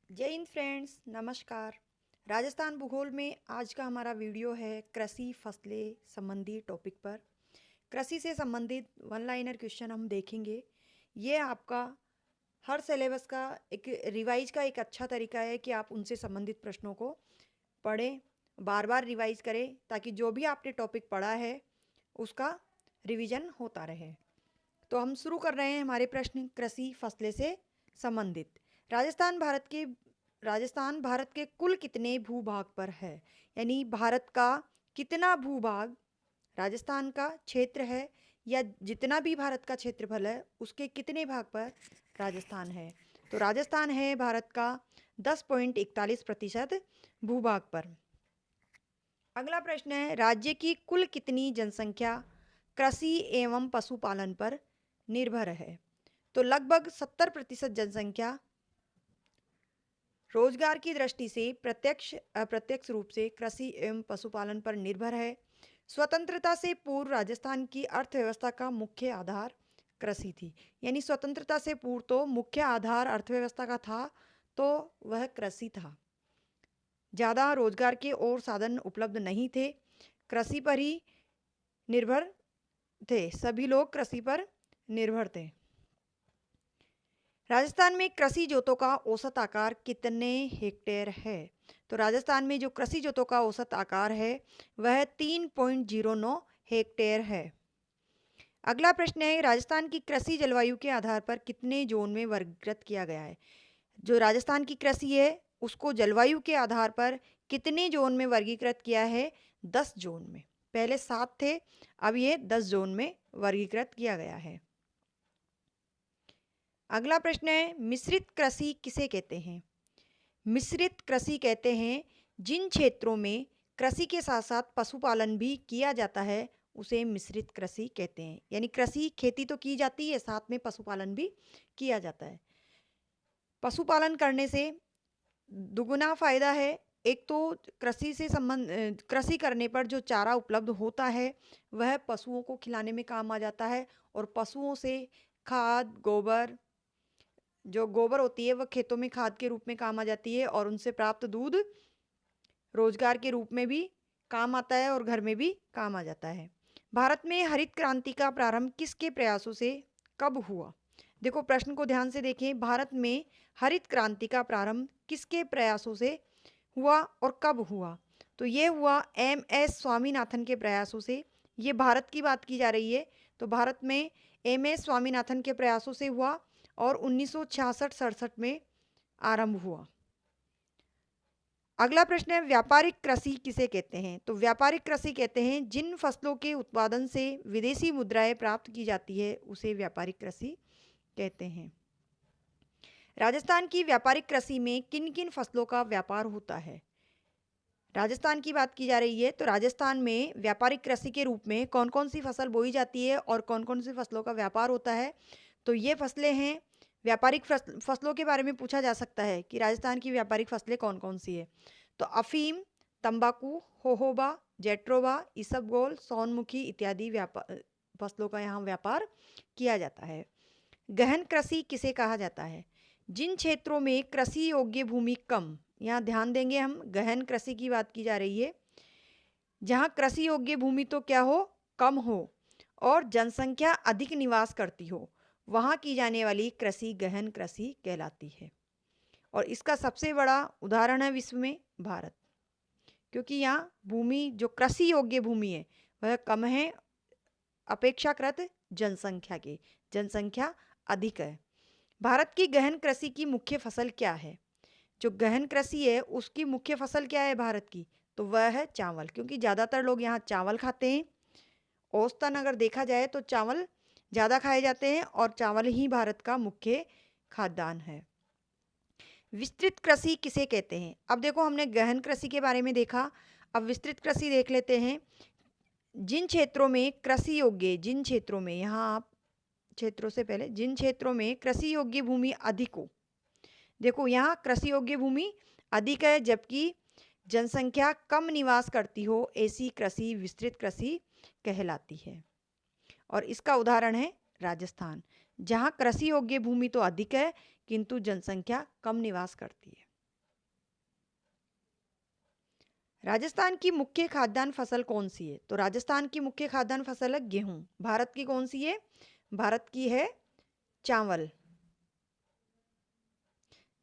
जय हिंद फ्रेंड्स, नमस्कार। राजस्थान भूगोल में आज का हमारा वीडियो है कृषि फसलें संबंधी टॉपिक पर। कृषि से संबंधित वन लाइनर क्वेश्चन हम देखेंगे। ये आपका हर सिलेबस का एक रिवाइज का एक अच्छा तरीका है कि आप उनसे संबंधित प्रश्नों को पढ़ें, बार बार रिवाइज करें ताकि जो भी आपने टॉपिक पढ़ा है उसका रिवीजन होता रहे। तो हम शुरू कर रहे हैं हमारे प्रश्न कृषि फसलें से संबंधित। राजस्थान भारत के कुल कितने भूभाग पर है, यानी भारत का कितना भूभाग राजस्थान का क्षेत्र है, या जितना भी भारत का क्षेत्रफल है उसके कितने भाग पर राजस्थान है। तो राजस्थान है भारत का 10.41% भूभाग पर। अगला प्रश्न है, राज्य की कुल कितनी जनसंख्या कृषि एवं पशुपालन पर निर्भर है। तो लगभग 70% जनसंख्या रोजगार की दृष्टि से प्रत्यक्ष अप्रत्यक्ष रूप से कृषि एवं पशुपालन पर निर्भर है। स्वतंत्रता से पूर्व राजस्थान की अर्थव्यवस्था का मुख्य आधार कृषि थी, यानी स्वतंत्रता से पूर्व तो मुख्य आधार अर्थव्यवस्था का था तो वह कृषि था। ज़्यादा रोजगार के और साधन उपलब्ध नहीं थे, कृषि पर ही निर्भर थे, सभी लोग कृषि पर निर्भर थे। राजस्थान में कृषि जोतों का औसत आकार कितने हेक्टेयर है। तो राजस्थान में जो कृषि जोतों का औसत आकार है वह 3.09 हेक्टेयर है। अगला प्रश्न है, राजस्थान की कृषि जलवायु के आधार पर कितने जोन में वर्गीकृत किया गया है। जो राजस्थान की कृषि है उसको जलवायु के आधार पर कितने जोन में वर्गीकृत किया है, 10 जोन में। पहले 7 थे, अब ये 10 जोन में वर्गीकृत किया गया है। अगला प्रश्न है, मिश्रित कृषि किसे कहते हैं। मिश्रित कृषि कहते हैं जिन क्षेत्रों में कृषि के साथ साथ पशुपालन भी किया जाता है उसे मिश्रित कृषि कहते हैं, यानी कृषि खेती तो की जाती है साथ में पशुपालन भी किया जाता है। पशुपालन करने से दुगुना फायदा है। एक तो कृषि करने पर जो चारा उपलब्ध होता है वह पशुओं को खिलाने में काम आ जाता है, और पशुओं से खाद गोबर जो गोबर होती है वह खेतों में खाद के रूप में काम आ जाती है, और उनसे प्राप्त दूध रोजगार के रूप में भी काम आता है और घर में भी काम आ जाता है। भारत में हरित क्रांति का प्रारंभ किसके प्रयासों से कब हुआ। देखो प्रश्न को ध्यान से देखें, भारत में हरित क्रांति का प्रारंभ किसके प्रयासों से हुआ और कब हुआ। तो ये हुआ एम.एस. स्वामीनाथन के प्रयासों से। ये भारत की बात की जा रही है, तो भारत में एम.एस. स्वामीनाथन के प्रयासों से हुआ और 1966-67 में आरंभ हुआ। अगला प्रश्न है, व्यापारिक कृषि किसे कहते हैं। तो व्यापारिक कृषि कहते हैं जिन फसलों के उत्पादन से विदेशी मुद्राएं प्राप्त की जाती है उसे व्यापारिक कृषि कहते हैं। राजस्थान की व्यापारिक कृषि में किन किन फसलों का व्यापार होता है। राजस्थान की बात की जा रही है, तो राजस्थान में व्यापारिक कृषि के रूप में कौन कौन सी फसल बोई जाती है और कौन कौन सी फसलों का व्यापार होता है। तो ये फसलें हैं, व्यापारिक फसलों के बारे में पूछा जा सकता है कि राजस्थान की व्यापारिक फसलें कौन कौन सी है। तो अफीम, तंबाकू, होहोबा, जेट्रोबा, इसबगोल, सोनमुखी इत्यादि व्यापार फसलों का यहाँ व्यापार किया जाता है। गहन कृषि किसे कहा जाता है। जिन क्षेत्रों में कृषि योग्य भूमि कम, यहाँ ध्यान देंगे हम, गहन कृषि की बात की जा रही है, जहाँ कृषि योग्य भूमि तो क्या हो, कम हो, और जनसंख्या अधिक निवास करती हो, वहाँ की जाने वाली कृषि गहन कृषि कहलाती है। और इसका सबसे बड़ा उदाहरण है विश्व में भारत, क्योंकि यहाँ भूमि जो कृषि योग्य भूमि है वह कम है अपेक्षाकृत जनसंख्या के, जनसंख्या अधिक है। भारत की गहन कृषि की मुख्य फसल क्या है। जो गहन कृषि है उसकी मुख्य फसल क्या है भारत की, तो वह है चावल, क्योंकि ज़्यादातर लोग यहाँ चावल खाते हैं। औसतन अगर देखा जाए तो चावल ज़्यादा खाए जाते हैं और चावल ही भारत का मुख्य खाद्यान्न है। विस्तृत कृषि किसे कहते हैं। अब देखो हमने गहन कृषि के बारे में देखा, अब विस्तृत कृषि देख लेते हैं। जिन क्षेत्रों में कृषि योग्य, जिन क्षेत्रों में, यहाँ आप क्षेत्रों से पहले जिन क्षेत्रों में कृषि योग्य भूमि अधिक हो, देखो यहाँ कृषि योग्य भूमि अधिक है जबकि जनसंख्या कम निवास करती हो, ऐसी कृषि विस्तृत कृषि कहलाती है। और इसका उदाहरण है राजस्थान, जहाँ कृषि योग्य भूमि तो अधिक है किंतु जनसंख्या कम निवास करती है। राजस्थान की मुख्य खाद्यान्न फसल कौन सी है? तो राजस्थान की मुख्य खाद्यान्न फसल है गेहूं। भारत की कौन सी है? भारत की है चावल।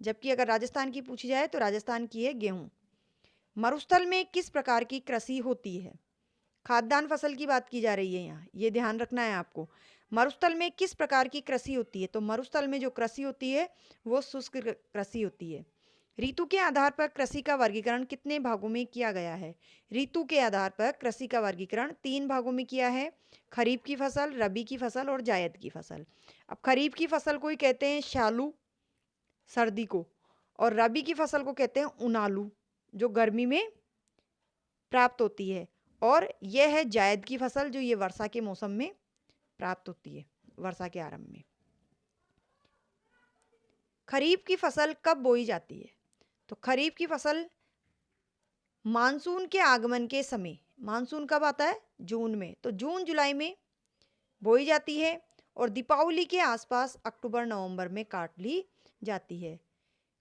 जबकि अगर राजस्थान की पूछी जाए तो राजस्थान की है गेहूं। मरुस्थल में किस प्रकार की कृषि होती है? खाद्यान्न फसल की बात की जा रही है यहाँ, ये ध्यान रखना है आपको। मरुस्थल में किस प्रकार की कृषि होती है? तो मरुस्थल में जो कृषि होती है वो शुष्क कृषि होती है। ऋतु के आधार पर कृषि का वर्गीकरण कितने भागों में किया गया है? ऋतु के आधार पर कृषि का वर्गीकरण 3 भागों में किया है। खरीफ की फसल, रबी की फसल और जायद की फसल। अब खरीफ की फसल को ही कहते हैं शालू, सर्दी को, और रबी की फसल को कहते हैं उनालू, जो गर्मी में प्राप्त होती है। और यह है जायद की फसल, जो ये वर्षा के मौसम में प्राप्त होती है, वर्षा के आरंभ में। खरीफ की फसल कब बोई जाती है? तो खरीफ की फसल मानसून के आगमन के समय। मानसून कब आता है? जून में। तो जून जुलाई में बोई जाती है और दीपावली के आसपास अक्टूबर नवंबर में काट ली जाती है।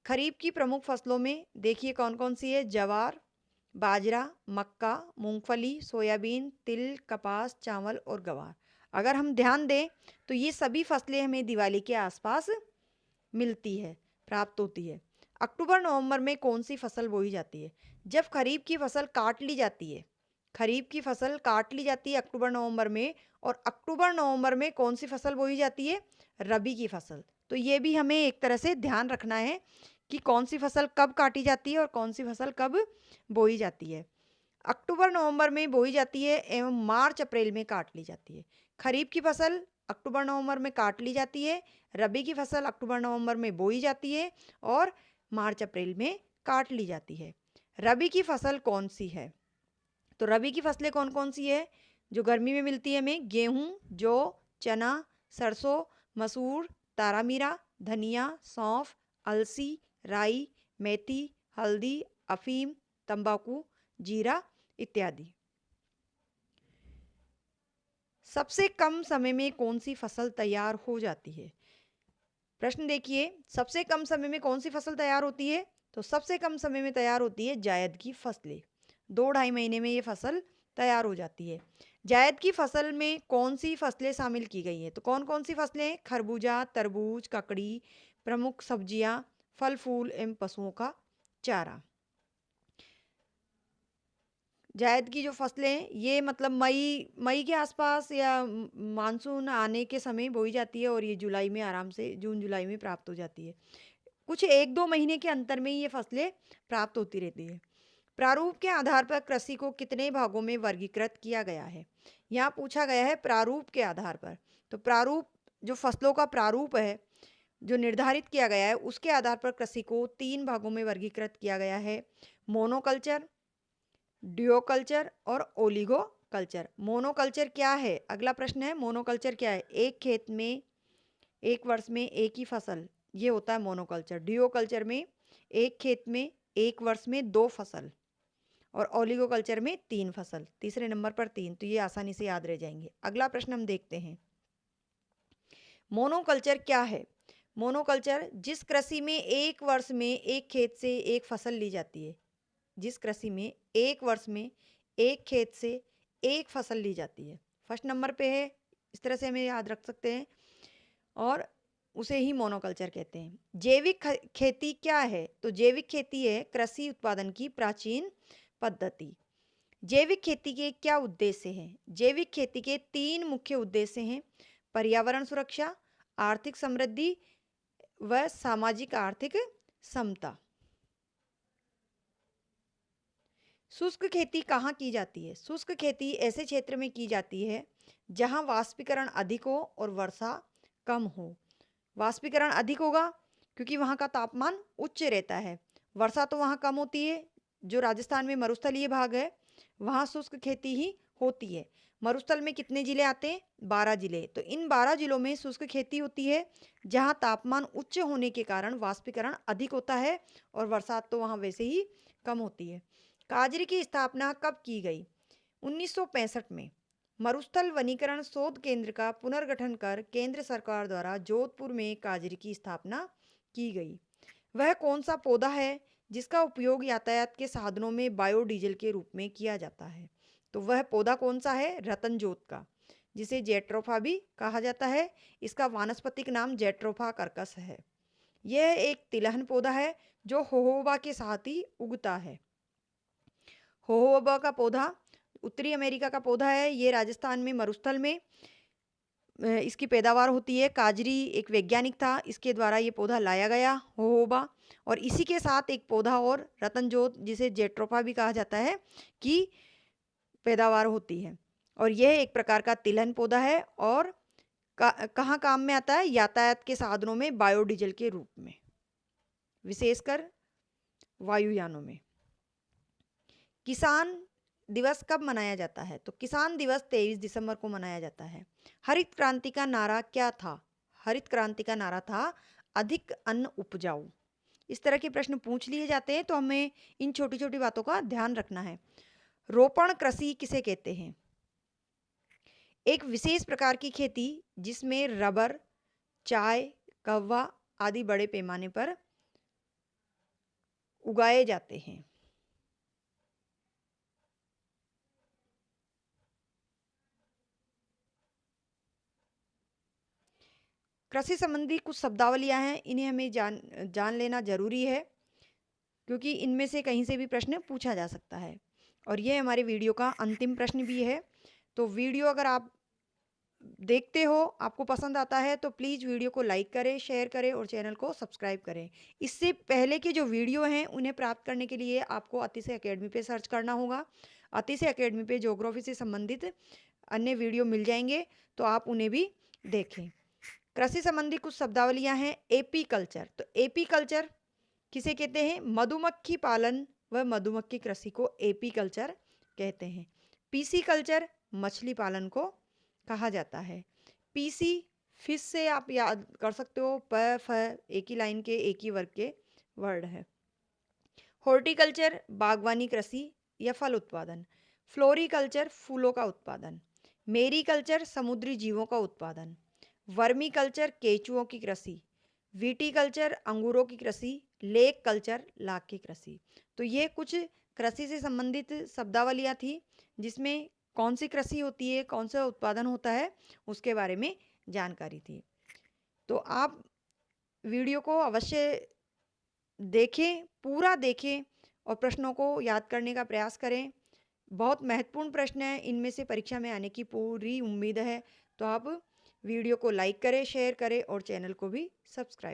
खरीफ की प्रमुख फसलों में देखिए कौन कौन सी है। ज्वार, बाजरा, मक्का, मूंगफली, सोयाबीन, तिल, कपास, चावल और ग्वार। अगर हम ध्यान दें तो ये सभी फसलें हमें दिवाली के आसपास मिलती है, प्राप्त होती है। अक्टूबर नवंबर में कौन सी फसल बोई जाती है? जब खरीफ की फसल काट ली जाती है, खरीफ की फसल काट ली जाती है अक्टूबर नवंबर में, और अक्टूबर नवंबर में कौन सी फसल बोई जाती है? रबी की फसल। तो ये भी हमें एक तरह से ध्यान रखना है कि कौन सी फसल कब काटी जाती है और कौन सी फसल कब बोई जाती है। अक्टूबर नवंबर में बोई जाती है एवं मार्च अप्रैल में काट ली जाती है। खरीफ की फसल अक्टूबर नवंबर में काट ली जाती है, रबी की फसल अक्टूबर नवंबर में बोई जाती है और मार्च अप्रैल में काट ली जाती है। रबी की फसल कौन सी है? तो रबी की फसलें कौन कौन सी है जो गर्मी में मिलती है हमें? गेहूं, जौ, चना, सरसों, मसूर, तारामीरा, धनिया, सौंफ, अलसी, राई, मेथी, हल्दी, अफीम, तंबाकू, जीरा इत्यादि। सबसे कम समय में कौन सी फसल तैयार हो जाती है? प्रश्न देखिए, सबसे कम समय में कौन सी फसल तैयार होती है? तो सबसे कम समय में तैयार होती है जायद की फसलें। 2-2.5 महीने में ये फसल तैयार हो जाती है। जायद की फसल में कौन सी फसलें शामिल की गई हैं? तो कौन कौन सी फसलें? खरबूजा, तरबूज, ककड़ी, प्रमुख सब्जियां, फल फूल एवं पशुओं का चारा। जायद की जो फसलें ये मतलब मई मई के आसपास या मानसून आने के समय बोई जाती है और ये जुलाई में आराम से जून जुलाई में प्राप्त हो जाती है। कुछ 1-2 महीने के अंतर में ही ये फसलें प्राप्त होती रहती है। प्रारूप के आधार पर कृषि को कितने भागों में वर्गीकृत किया गया है? यहाँ पूछा गया है प्रारूप के आधार पर। तो प्रारूप जो फसलों का प्रारूप है जो निर्धारित किया गया है उसके आधार पर कृषि को 3 भागों में वर्गीकृत किया गया है। मोनोकल्चर, ड्यूओकल्चर और ओलिगो कल्चर। मोनोकल्चर क्या है? अगला प्रश्न है, मोनोकल्चर क्या है? एक खेत में एक वर्ष में एक ही फसल, ये होता है मोनोकल्चर। ड्यूओकल्चर में एक खेत में एक वर्ष में 2 फसल और ओलिगोकल्चर में 3 फसल। तीसरे नंबर पर 3, तो ये आसानी से याद रह जाएंगे। अगला प्रश्न हम देखते हैं, मोनोकल्चर क्या है? मोनोकल्चर जिस कृषि में एक वर्ष में एक खेत से एक फसल ली जाती है, जिस कृषि में एक वर्ष में एक खेत से एक फसल ली जाती है, फर्स्ट नंबर पे है, इस तरह से हमें याद रख सकते हैं, और उसे ही मोनोकल्चर कहते हैं। जैविक खेती क्या है? तो जैविक खेती है कृषि उत्पादन की प्राचीन पद्धति। जैविक खेती के क्या उद्देश्य हैं? जैविक खेती के 3 मुख्य उद्देश्य हैं, पर्यावरण सुरक्षा, आर्थिक समृद्धि व सामाजिक आर्थिक समता। शुष्क खेती कहाँ की जाती है? शुष्क खेती ऐसे क्षेत्र में की जाती है जहाँ वाष्पीकरण अधिक हो और वर्षा कम हो। वाष्पीकरण अधिक होगा क्योंकि वहाँ का तापमान उच्च रहता है, वर्षा तो वहाँ कम होती है। जो राजस्थान में मरुस्थलीय भाग है वहाँ शुष्क खेती ही होती है। मरुस्थल में कितने जिले आते हैं? 12 जिले। तो इन 12 जिलों में शुष्क खेती होती है जहाँ तापमान उच्च होने के कारण वाष्पीकरण अधिक होता है और बरसात तो वहाँ वैसे ही कम होती है। काजरी की स्थापना कब की गई? 1965 में। मरुस्थल वनीकरण शोध केंद्र का पुनर्गठन कर केंद्र सरकार द्वारा जोधपुर में काजरी की स्थापना की गई। वह कौन सा पौधा है जिसका उपयोग यातायात के साधनों में बायोडीजल के रूप में किया जाता है। तो वह पौधा कौन सा है? रतनजोत का, जिसे जेट्रोफा भी कहा जाता है। इसका वानस्पतिक नाम जेट्रोफा कर्कस है। यह एक तिलहन पौधा है जो होहोबा के साथ ही उगता है। होहोबा का पौधा उत्तरी अमेरिका का पौधा है। ये राजस्थान में मरुस्थल में इसकी पैदावार होती है। काजरी एक वैज्ञानिक था, इसके द्वारा ये पौधा लाया गया होहोबा, और इसी के साथ एक पौधा और रतनजोत, जिसे जेट्रोफा भी कहा जाता है, की पैदावार होती है। और यह एक प्रकार का तिलहन पौधा है और कहाँ काम में आता है? यातायात के साधनों में बायोडीजल के रूप में, विशेषकर वायुयानों में। किसान दिवस कब मनाया जाता है? तो किसान दिवस 23 दिसंबर को मनाया जाता है। हरित क्रांति का नारा क्या था? हरित क्रांति का नारा था अधिक अन्न उपजाऊ। इस तरह के प्रश्न पूछ लिए जाते हैं, तो हमें इन छोटी छोटी बातों का ध्यान रखना है। रोपण कृषि किसे कहते हैं? एक विशेष प्रकार की खेती जिसमें रबर, चाय, कहवा आदि बड़े पैमाने पर उगाए जाते हैं। कृषि संबंधी कुछ शब्दावलियां हैं, इन्हें हमें जान लेना जरूरी है, क्योंकि इनमें से कहीं से भी प्रश्न पूछा जा सकता है। और यह हमारे वीडियो का अंतिम प्रश्न भी है। तो वीडियो अगर आप देखते हो, आपको पसंद आता है, तो प्लीज़ वीडियो को लाइक करें, शेयर करें और चैनल को सब्सक्राइब करें। इससे पहले के जो वीडियो हैं उन्हें प्राप्त करने के लिए आपको अतिशय अकेडमी पे सर्च करना होगा। अतिशय अकेडमी पे ज्योग्राफी से संबंधित अन्य वीडियो मिल जाएंगे, तो आप उन्हें भी देखें। कृषि संबंधी कुछ शब्दावलियां हैं। एपी कल्चर, तो एपी कल्चर किसे कहते हैं? मधुमक्खी पालन व मधुमक्खी कृषि को एपी कल्चर कहते हैं। पीसी कल्चर मछली पालन को कहा जाता है। पीसी फिश से आप याद कर सकते हो, प फ एक ही लाइन के एक ही वर्ग के वर्ड है। हॉर्टिकल्चर बागवानी कृषि या फल उत्पादन। फ्लोरिकल्चर फूलों का उत्पादन। मेरीकल्चर समुद्री जीवों का उत्पादन। वर्मी कल्चर केचुओं की कृषि। विटीकल्चर अंगूरों की कृषि। लेक कल्चर लाख की कृषि। तो ये कुछ कृषि से संबंधित शब्दावलियाँ थी, जिसमें कौन सी कृषि होती है, कौन सा उत्पादन होता है, उसके बारे में जानकारी थी। तो आप वीडियो को अवश्य देखें, पूरा देखें और प्रश्नों को याद करने का प्रयास करें। बहुत महत्वपूर्ण प्रश्न हैं, इनमें से परीक्षा में आने की पूरी उम्मीद है। तो आप वीडियो को लाइक करें, शेयर करें और चैनल को भी सब्सक्राइब